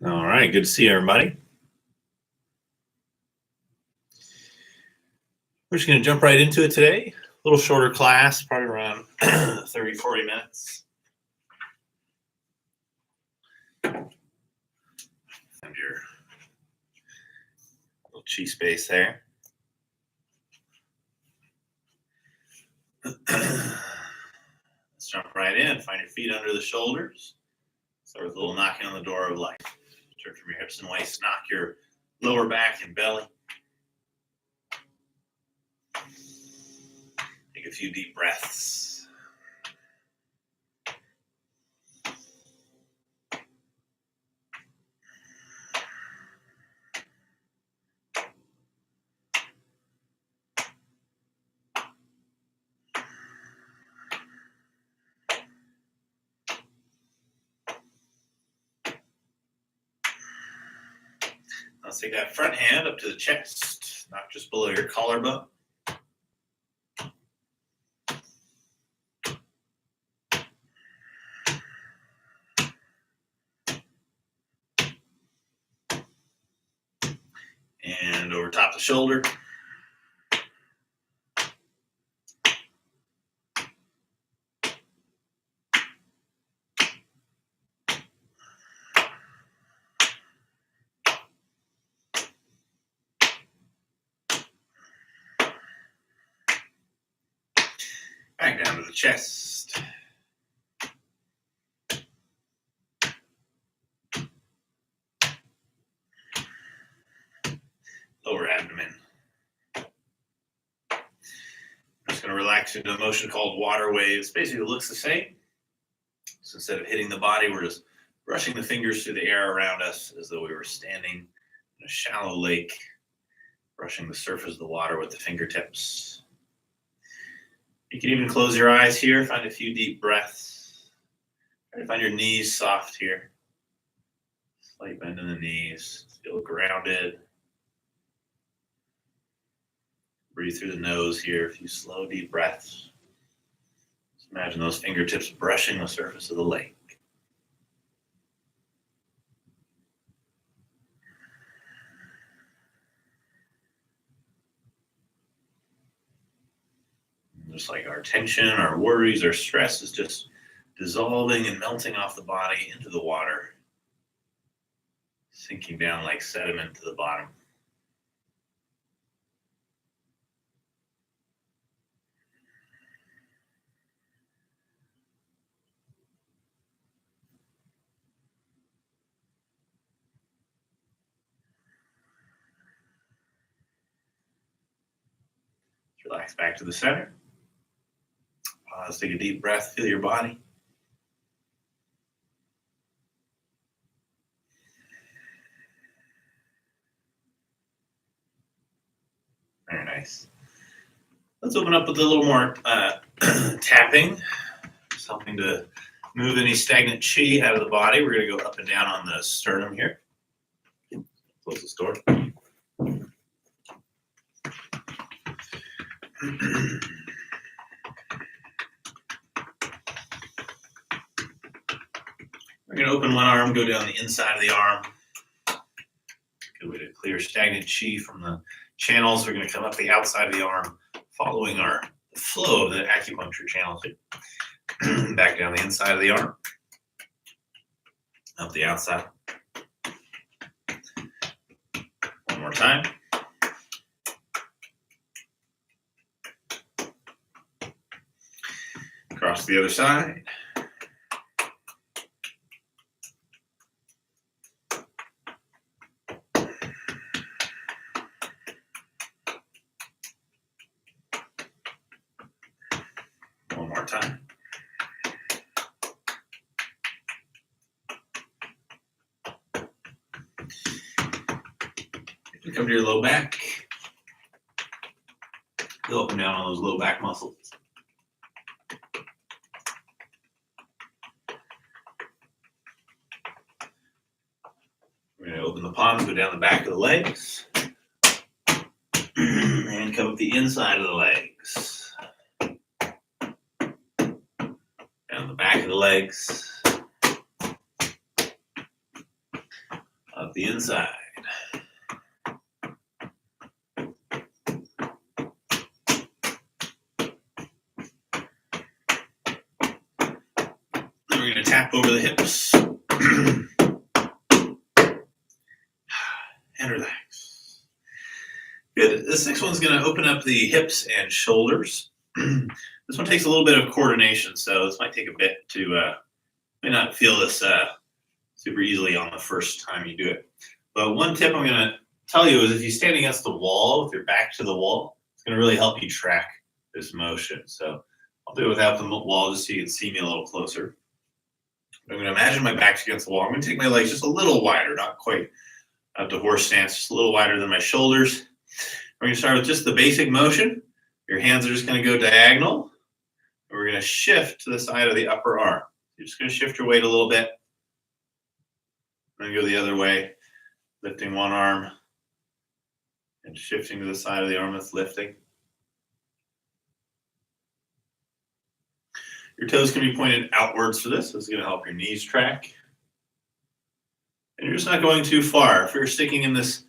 All right, good to see everybody. We're just going to jump right into it today. A little shorter class, probably around 30, 40 minutes. Find your little chi space there. Let's jump right in. Find your feet under the shoulders. Start with a little knocking on the door of life. Stretch from your hips and waist. Knock your lower back and belly. Take a few deep breaths. Let's take that front hand up to the chest, not just below your collarbone. And over top the shoulder. Back down to the chest. Lower abdomen. I'm just going to relax into a motion called water waves. Basically, it looks the same. So instead of hitting the body, we're just brushing the fingers through the air around us as though we were standing in a shallow lake, brushing the surface of the water with the fingertips. You can even close your eyes here, find a few deep breaths. Try to find your knees soft here. Slight bend in the knees. Feel grounded. Breathe through the nose here, a few slow, deep breaths. Just imagine those fingertips brushing the surface of the lake. Just like our tension, our worries, our stress is just dissolving and melting off the body into the water, sinking down like sediment to the bottom. Relax back to the center. Pause, take a deep breath, feel your body. Very nice. Let's open up with a little more tapping, something to move any stagnant chi out of the body. We're going to go up and down on the sternum here. Close this door. We're going to open one arm, go down the inside of the arm. Good way to clear stagnant chi from the channels. We're going to come up the outside of the arm, following the flow of the acupuncture channels. Back down the inside of the arm, up the outside. One more time. Across the other side. One more time. You come to your low back. Go up and down on those low back muscles. We're going to open the palms, go down the back of the legs, and come up the inside of the legs. Down the back of the legs. Up the inside. Then we're going to tap over the hips. And relax. Good. This next one's going to open up the hips and shoulders. This one takes a little bit of coordination, so this might take a bit to, may not feel this super easily on the first time you do it. But one tip I'm going to tell you is if you stand against the wall with your back to the wall, it's going to really help you track this motion. So I'll do it without the wall just so you can see me a little closer. I'm going to imagine my back's against the wall. I'm going to take my legs just a little wider, not quite up to horse stance, just a little wider than my shoulders. We're going to start with just the basic motion. Your hands are just going to go diagonal. And we're going to shift to the side of the upper arm. You're just going to shift your weight a little bit. And go the other way, lifting one arm and shifting to the side of the arm that's lifting. Your toes can be pointed outwards for this. This is going to help your knees track. And you're just not going too far. If you're sticking in this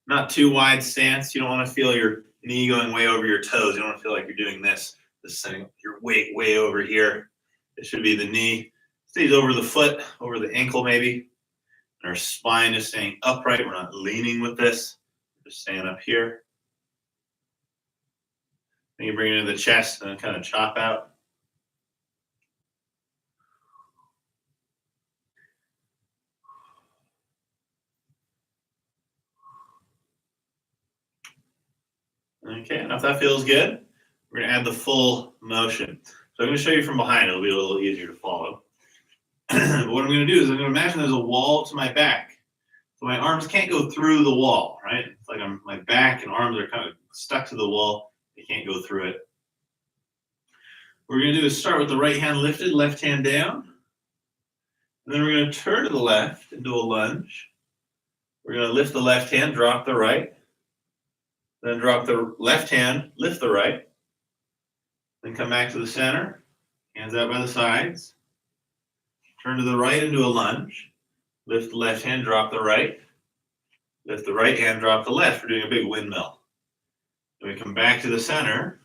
not too wide stance, you don't want to feel your knee going way over your toes. You don't want to feel like you're doing this setting your weight way over here. It should be the knee stays over the foot, over the ankle maybe. And our spine is staying upright. We're not leaning with this. We're just staying up here. Then you bring it into the chest and then kind of chop out. Okay, now if that feels good, we're going to add the full motion. So I'm going to show you from behind. It'll be a little easier to follow. But what I'm going to do is I'm going to imagine there's a wall to my back. So my arms can't go through the wall, right? It's like my back and arms are kind of stuck to the wall. They can't go through it. What we're going to do is start with the right hand lifted, left hand down. And then we're going to turn to the left and do a lunge. We're going to lift the left hand, drop the right. Then drop the left hand, lift the right. Then come back to the center, hands out by the sides. Turn to the right and do a lunge. Lift the left hand, drop the right. Lift the right hand, drop the left. We're doing a big windmill. Then we come back to the center.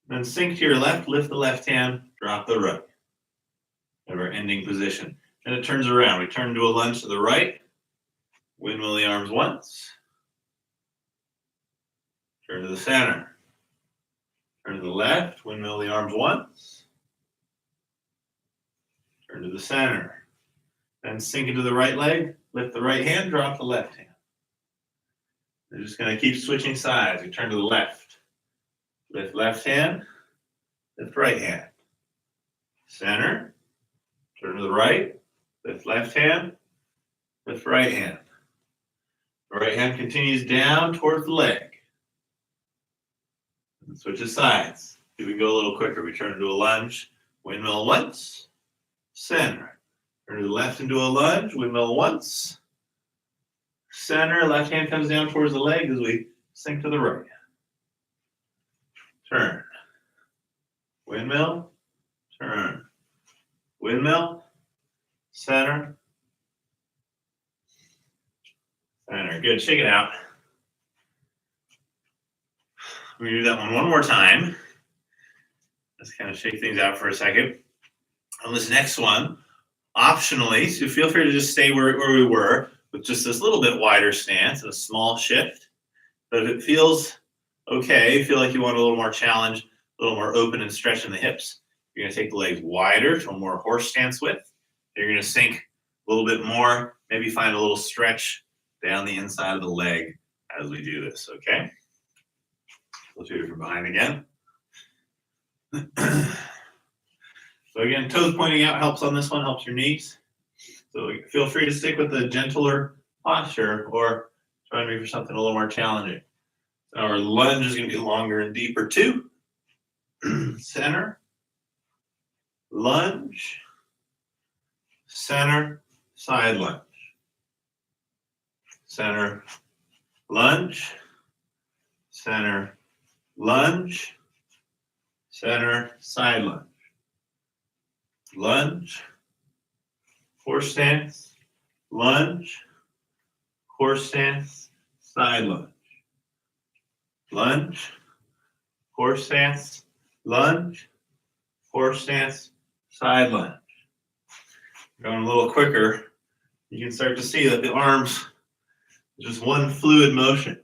Then sink to your left, lift the left hand, drop the right. Have our ending position. Then it turns around. We turn to a lunge to the right. Windmill the arms once. Turn to the center. Turn to the left, windmill the arms once. Turn to the center. Then sink into the right leg, lift the right hand, drop the left hand. We're just going to keep switching sides. We turn to the left. Lift left hand, lift right hand. Center. Turn to the right, lift left hand, lift right hand. The right hand continues down towards the leg. Switches sides. If we go a little quicker, we turn to a lunge, windmill once, center. Turn to the left and do a lunge, windmill once, center. Left hand comes down towards the leg as we sink to the right. Turn. Windmill, turn. Windmill, center, center. Good, shake it out. We're going to do that one more time. Let's kind of shake things out for a second. On this next one, optionally, so feel free to just stay where we were with just this little bit wider stance and a small shift. But if it feels okay, feel like you want a little more challenge, a little more open and stretch in the hips, you're going to take the legs wider to a more horse stance width. You're going to sink a little bit more, maybe find a little stretch down the inside of the leg as we do this, okay? Let's do it from behind again. So again, toes pointing out helps on this one, helps your knees. So feel free to stick with the gentler posture or try me for something a little more challenging. So our lunge is going to be longer and deeper too. Center, lunge, center, side lunge. Center, lunge, center, lunge, center, side lunge, lunge, horse stance, lunge, horse stance, side lunge. Lunge, horse stance, lunge, horse stance, side lunge. Going a little quicker, you can start to see that the arms are just one fluid motion.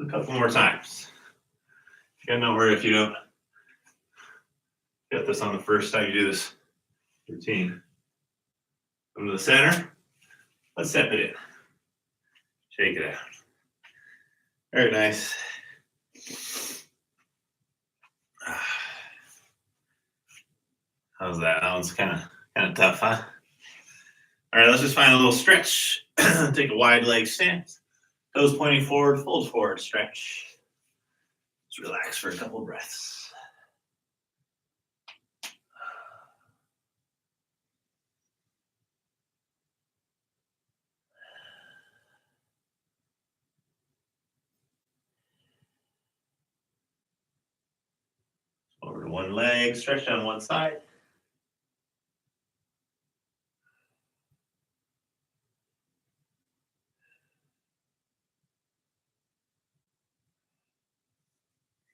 A couple more times. You gotta know where if you don't get this on the first time you do this routine. Come to the center. Let's step it in. Shake it out. Very nice. How's that? That one's kind of tough, huh? All right, let's just find a little stretch. Take a wide leg stance. Toes pointing forward, fold forward, stretch. Just relax for a couple of breaths. Over to one leg, stretch down one side.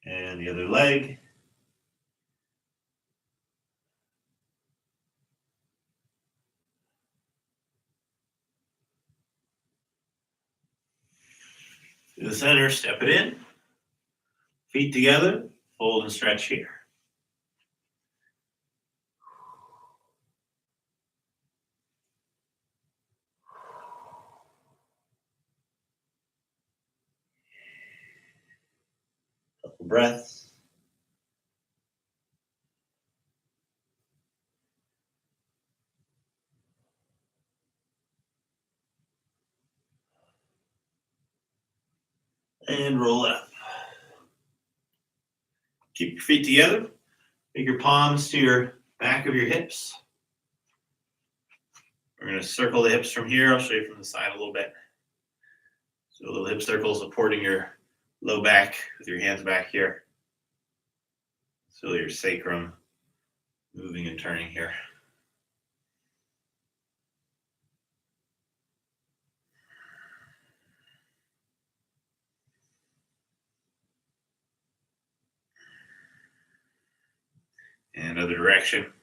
And the other leg. To the center, step it in. Feet together, fold and stretch here. Couple breaths. And roll it up. Keep your feet together. Take your palms to your back of your hips. We're going to circle the hips from here. I'll show you from the side a little bit. So a little hip circle supporting your low back with your hands back here. Feel your sacrum moving and turning here. And other direction.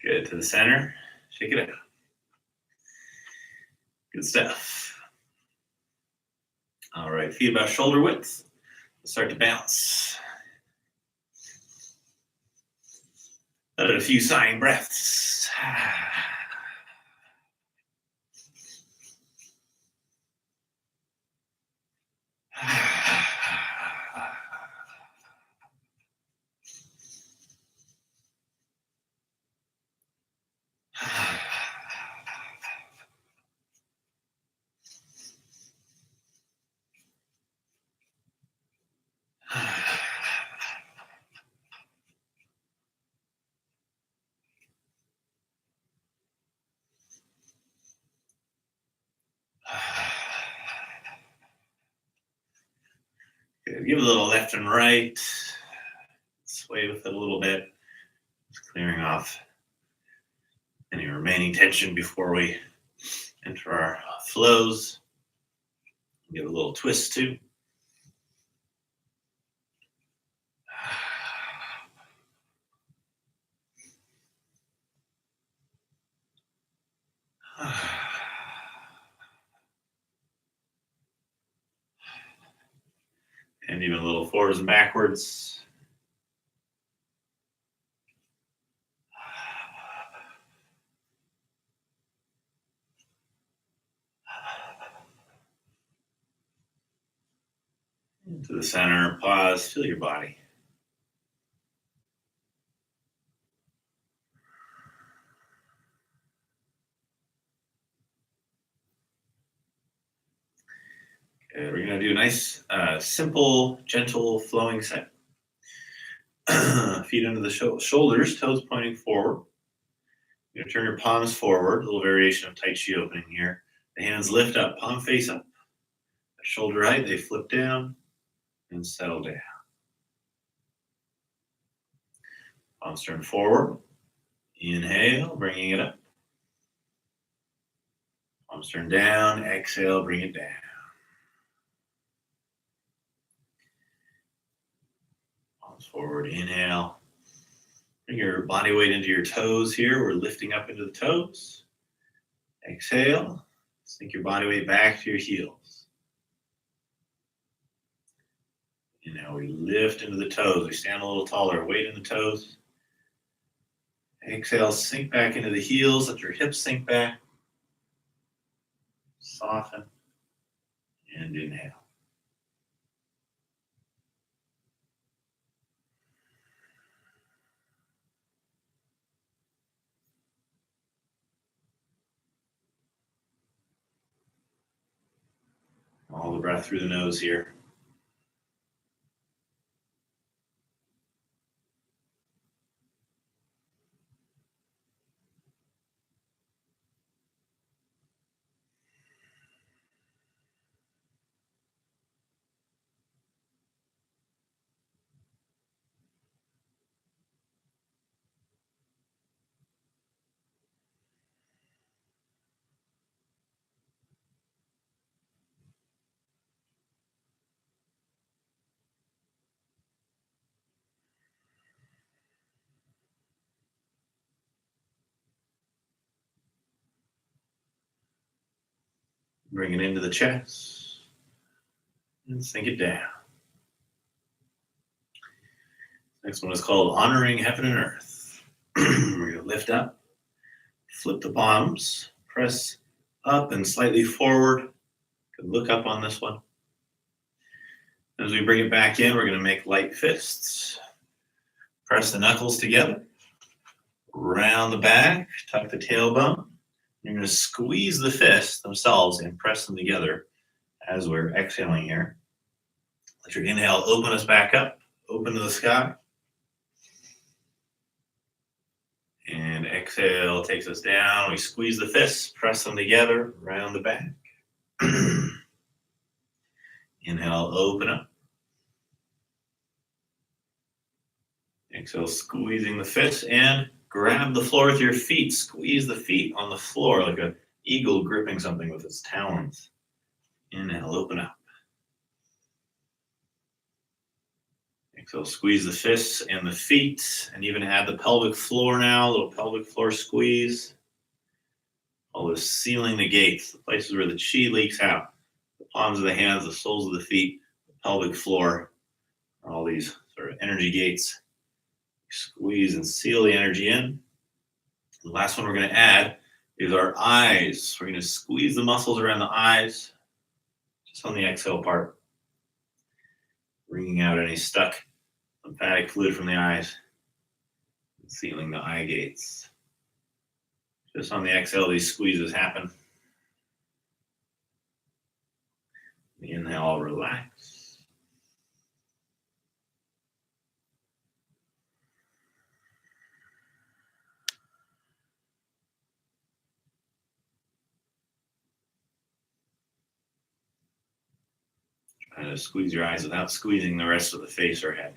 Good, to the center. Shake it out. Good stuff. All right, feet about shoulder width. Let's start to bounce. Let it a few sighing breaths. Good. Give it a little left and right. Sway with it a little bit. Just clearing off any remaining tension before we enter our flows. Give a little twist too. And even a little forwards and backwards. To the center, pause, feel your body. Good. We're going to do a nice, simple, gentle, flowing set. Feet under the shoulders, toes pointing forward. You're going to turn your palms forward, a little variation of Tai Chi opening here. The hands lift up, palm face up. Shoulder height, they flip down and settle down. Palms turn forward. Inhale, bringing it up. Palms turn down. Exhale, bring it down. Palms forward. Inhale. Bring your body weight into your toes here. We're lifting up into the toes. Exhale. Sink your body weight back to your heels. Now we lift into the toes. We stand a little taller. Weight in the toes. Exhale, sink back into the heels. Let your hips sink back. Soften. And inhale. All the breath through the nose here. Bring it into the chest and sink it down. Next one is called Honoring Heaven and Earth. We're going to lift up, flip the palms, press up and slightly forward. Look up on this one. As we bring it back in, we're going to make light fists. Press the knuckles together. Round the back, tuck the tailbone. You're going to squeeze the fists themselves and press them together as we're exhaling here. Let your inhale open us back up, open to the sky. And exhale takes us down. We squeeze the fists, press them together, round the back. Inhale, open up. Exhale, squeezing the fists and grab the floor with your feet. Squeeze the feet on the floor like an eagle gripping something with its talons. Inhale, open up. Exhale, squeeze the fists and the feet, and even add the pelvic floor now, a little pelvic floor squeeze. All this sealing the gates, the places where the chi leaks out. The palms of the hands, the soles of the feet, the pelvic floor, all these sort of energy gates. Squeeze and seal the energy in. The last one we're going to add is our eyes. We're going to squeeze the muscles around the eyes, just on the exhale part. Bringing out any stuck lymphatic fluid from the eyes, and sealing the eye gates. Just on the exhale, these squeezes happen. The inhale, relax. Try to squeeze your eyes without squeezing the rest of the face or head.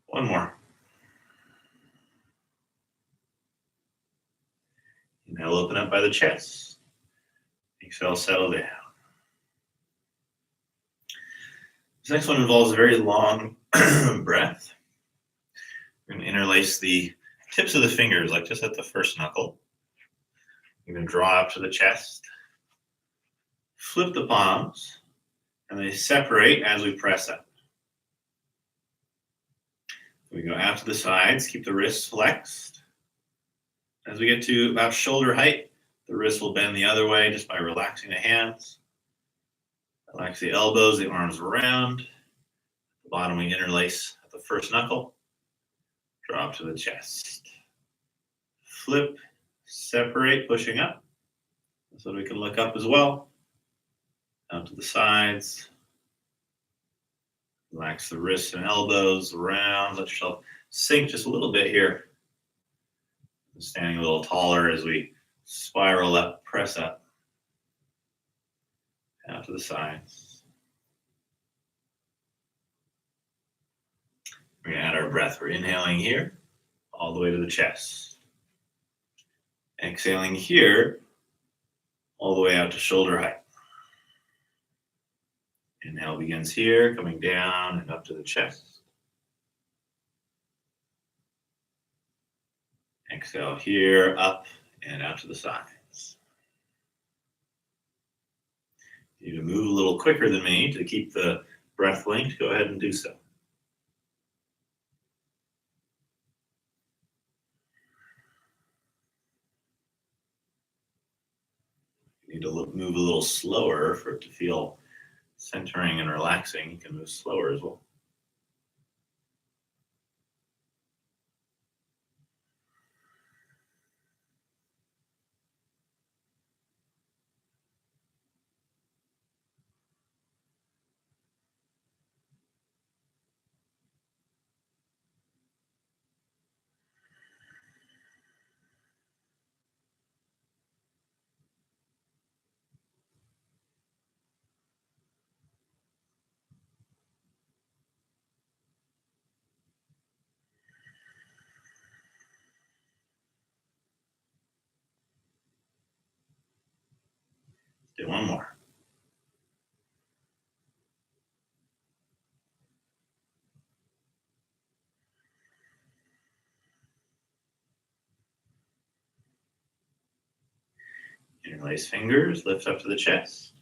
One more. Inhale, open up by the chest. Exhale, settle down. This next one involves a very long breath. We're going to interlace the tips of the fingers, like just at the first knuckle. You're going to draw up to the chest. Flip the palms, and they separate as we press up. We go out to the sides, keep the wrists flexed. As we get to about shoulder height, the wrists will bend the other way just by relaxing the hands. Relax the elbows, the arms around. The bottom we interlace at the first knuckle. Drop to the chest. Flip, separate, pushing up. So we can look up as well. Out to the sides. Relax the wrists and elbows around. Let yourself sink just a little bit here. Standing a little taller as we spiral up, press up. Out to the sides. We're going to add our breath. We're inhaling here, all the way to the chest. Exhaling here, all the way out to shoulder height. Inhale begins here, coming down and up to the chest. Exhale here, up and out to the sides. You need to move a little quicker than me to keep the breath linked. Go ahead and do so. You need to move a little slower for it to feel centering and relaxing. You can move slower as well. Do one more. Interlace fingers, lift up to the chest.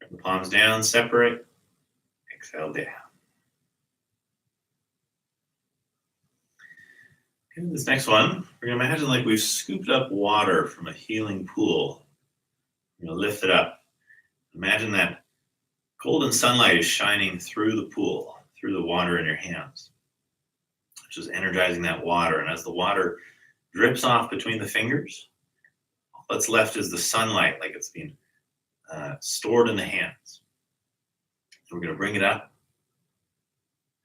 Turn the palms down, separate. Exhale down. Okay, this next one, we're going to imagine like we've scooped up water from a healing pool. We're going to lift it up. Imagine that golden sunlight is shining through the pool, through the water in your hands, which is energizing that water. And as the water drips off between the fingers, all that's left is the sunlight, like it's being stored in the hands. So we're going to bring it up.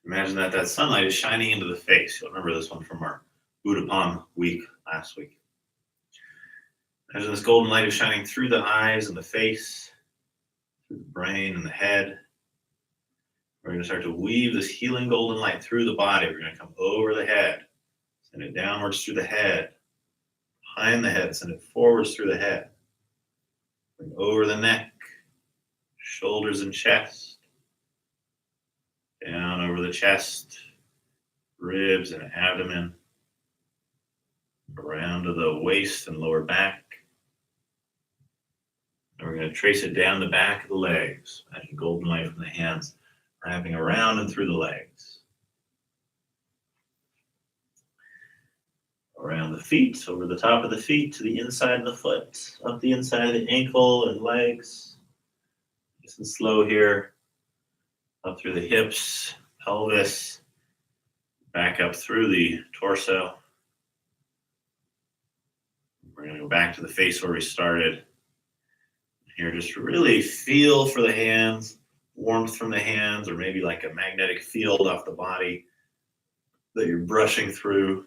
Imagine that that sunlight is shining into the face. You'll remember this one from our Buddha Palm week last week. Imagine this golden light is shining through the eyes and the face, through the brain and the head. We're going to start to weave this healing golden light through the body. We're going to come over the head, send it downwards through the head, behind the head, send it forwards through the head. Bring over the neck, shoulders and chest, down over the chest, ribs and abdomen, around to the waist and lower back. And we're going to trace it down the back of the legs. Imagine golden light from the hands wrapping around and through the legs. Around the feet, over the top of the feet, to the inside of the foot, up the inside of the ankle and legs. Nice and slow here. Up through the hips, pelvis, back up through the torso. We're going to go back to the face where we started. Here, just really feel for the hands, warmth from the hands, or maybe like a magnetic field off the body that you're brushing through.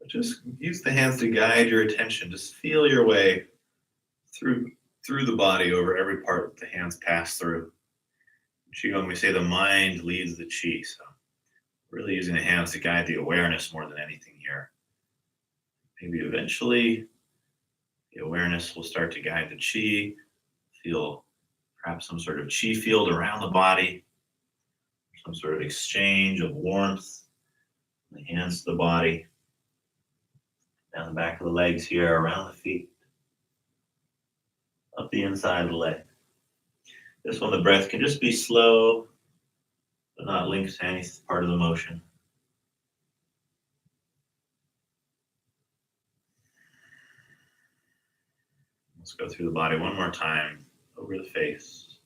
But just use the hands to guide your attention. Just feel your way through the body over every part that the hands pass through. In Qigong, we say the mind leads the Qi. So really using the hands to guide the awareness more than anything here. Maybe eventually the awareness will start to guide the Qi. Feel perhaps some sort of Qi field around the body. Some sort of exchange of warmth from the hands to the body. Down the back of the legs here, around the feet. Up the inside of the leg. This one, the breath can just be slow, but not linked to any part of the motion. Let's go through the body one more time, over the face.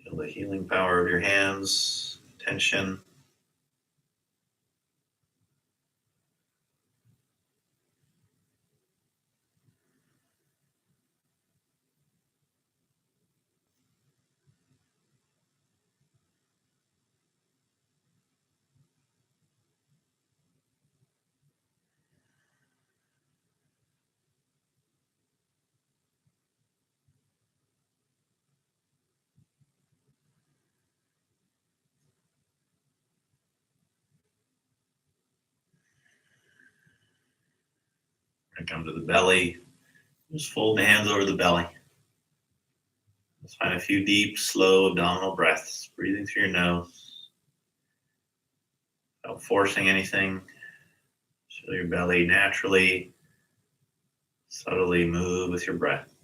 Feel the healing power of your hands, tension. And come to the belly. Just fold the hands over the belly. Let's find a few deep, slow abdominal breaths, breathing through your nose without forcing anything. Feel your belly naturally, subtly move with your breath.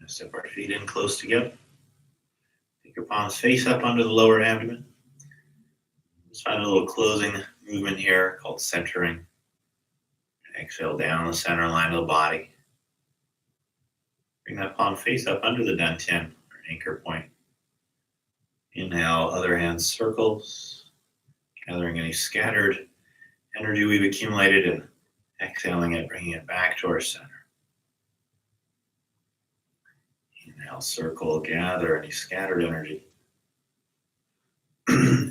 Step our feet in close together. Take your palms face up under the lower abdomen. Just find a little closing movement here called centering. Exhale down the center line of the body. Bring that palm face up under the dantian, or anchor point. Inhale, other hand circles, gathering any scattered energy we've accumulated and exhaling it, bringing it back to our center. Inhale, circle, gather any scattered energy.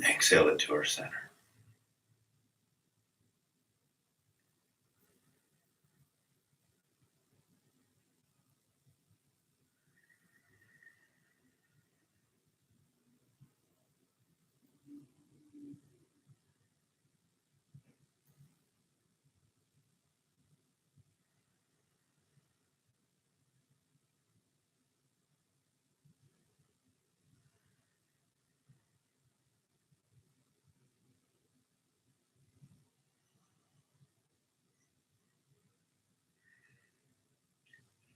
Exhale it to our center.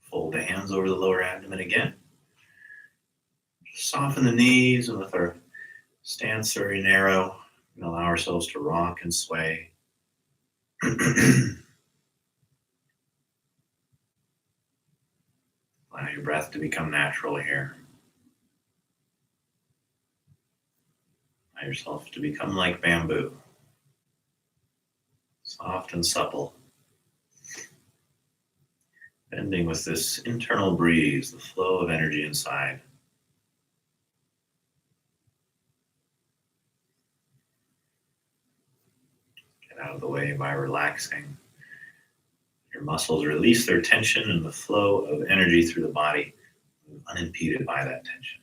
Fold the hands over the lower abdomen again. Soften the knees, and with our stance very narrow, we can allow ourselves to rock and sway. Allow your breath to become natural here. Allow yourself to become like bamboo, soft and supple, bending with this internal breeze, the flow of energy inside. Get out of the way by relaxing. Your muscles release their tension, and the flow of energy through the body move unimpeded by that tension.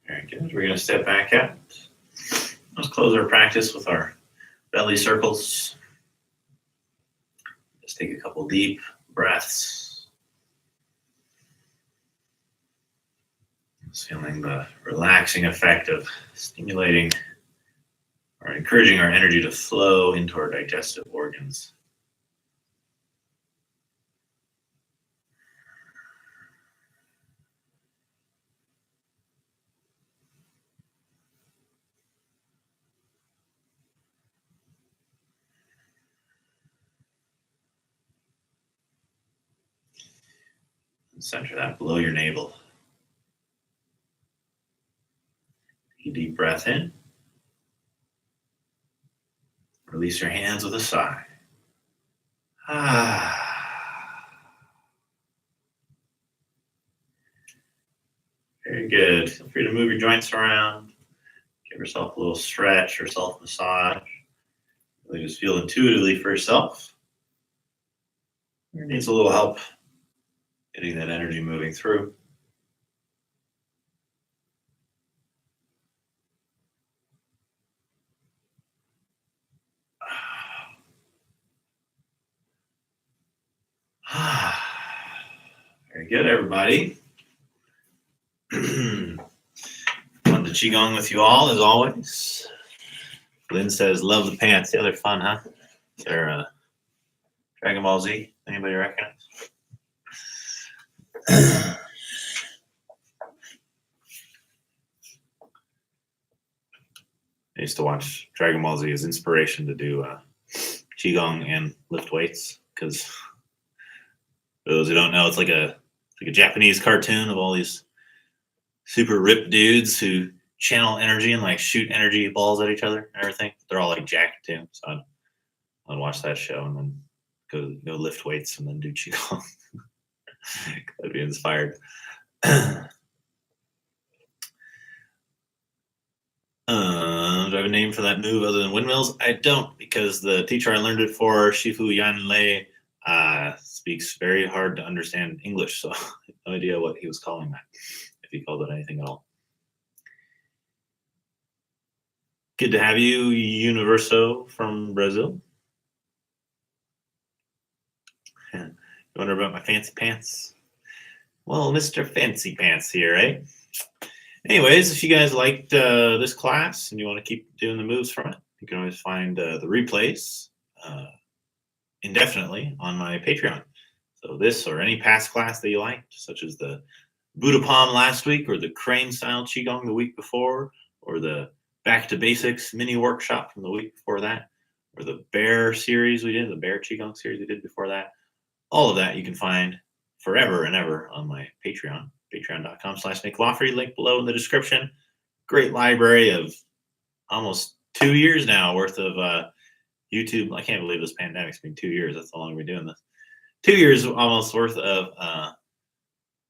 Very good. We're going to step back out. Let's close our practice with our belly circles. Just take a couple deep breaths. Just feeling the relaxing effect of stimulating or encouraging our energy to flow into our digestive organs. Center that below your navel. Take a deep breath in. Release your hands with a sigh. Very good. Feel free to move your joints around. Give yourself a little stretch or self-massage. Really just feel intuitively for yourself. Who needs a little help getting that energy moving through. Very good, everybody. On the Qigong with you all, as always. Lynn says, love the pants. Yeah, they're fun, huh? They're Dragon Ball Z. Anybody recognize? I used to watch Dragon Ball Z as inspiration to do Qigong and lift weights, because for those who don't know, it's like a Japanese cartoon of all these super ripped dudes who channel energy and like shoot energy balls at each other and everything. They're all like jacked too. So I'd watch that show and then go lift weights and then do Qigong. I'd be inspired. Do I have a name for that move other than windmills? I don't, because the teacher I learned it for, Shifu Yan Lei, speaks very hard to understand English, so I have no idea what he was calling that, if he called it anything at all. Good to have you, Universo from Brazil. You wonder about my fancy pants? Well, Mr. Fancy Pants here, right? Anyways, if you guys liked this class and you want to keep doing the moves from it, you can always find the replays indefinitely on my Patreon. So this or any past class that you liked, such as the Buddha Palm last week, or the Crane Style Qigong the week before, or the Back to Basics mini workshop from the week before that, or the Bear series we did, the Bear Qigong series we did before that. All of that you can find forever and ever on my Patreon, patreon.com/Nick Lawfrey, link below in the description. Great library of almost 2 years now worth of YouTube. I can't believe this pandemic's been 2 years. That's how long we've been doing this. 2 years almost worth of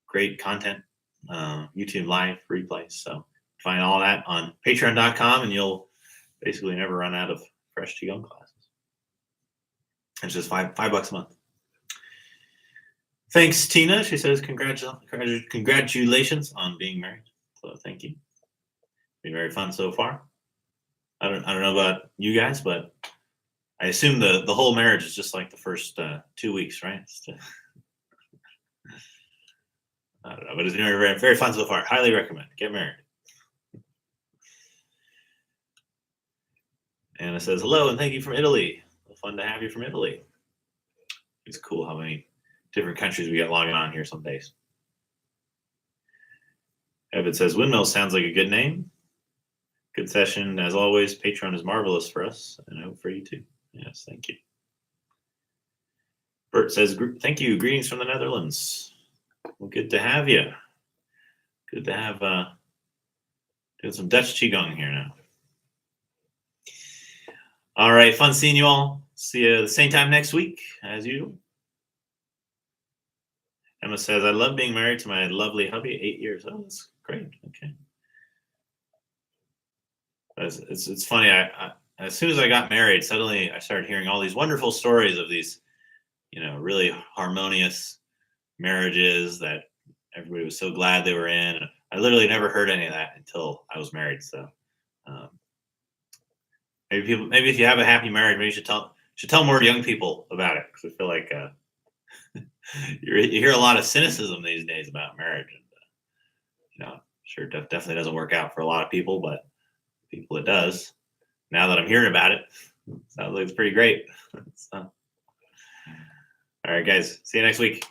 great content, YouTube live replays. So find all that on patreon.com and you'll basically never run out of fresh Qigong classes. It's just $5 a month. Thanks, Tina. She says, congratulations on being married. So thank you. Been very fun so far. I don't know about you guys, but I assume the whole marriage is just like the first 2 weeks, right? I don't know, but it's been very, very fun so far. Highly recommend. Get married. Anna says, hello and thank you from Italy. Fun to have you from Italy. It's cool how many different countries we got logging on here some days. Evan says, Windmill sounds like a good name. Good session. As always, Patreon is marvelous for us, and I hope for you too. Yes, thank you. Bert says, thank you. Greetings from the Netherlands. Well, good to have you. Good to have doing some Dutch Qigong here now. All right, fun seeing you all. See you the same time next week, as usual. Emma says, I love being married to my lovely hubby, 8 years. Oh, that's great. Okay. It's funny. I as soon as I got married, suddenly I started hearing all these wonderful stories of these, really harmonious marriages that everybody was so glad they were in. I literally never heard any of that until I was married. So maybe if you have a happy marriage, maybe you should tell more young people about it, because I feel like you hear a lot of cynicism these days about marriage, and sure, definitely doesn't work out for a lot of people, but people it does. Now that I'm hearing about it, sounds like it's pretty great. So, all right, guys, see you next week.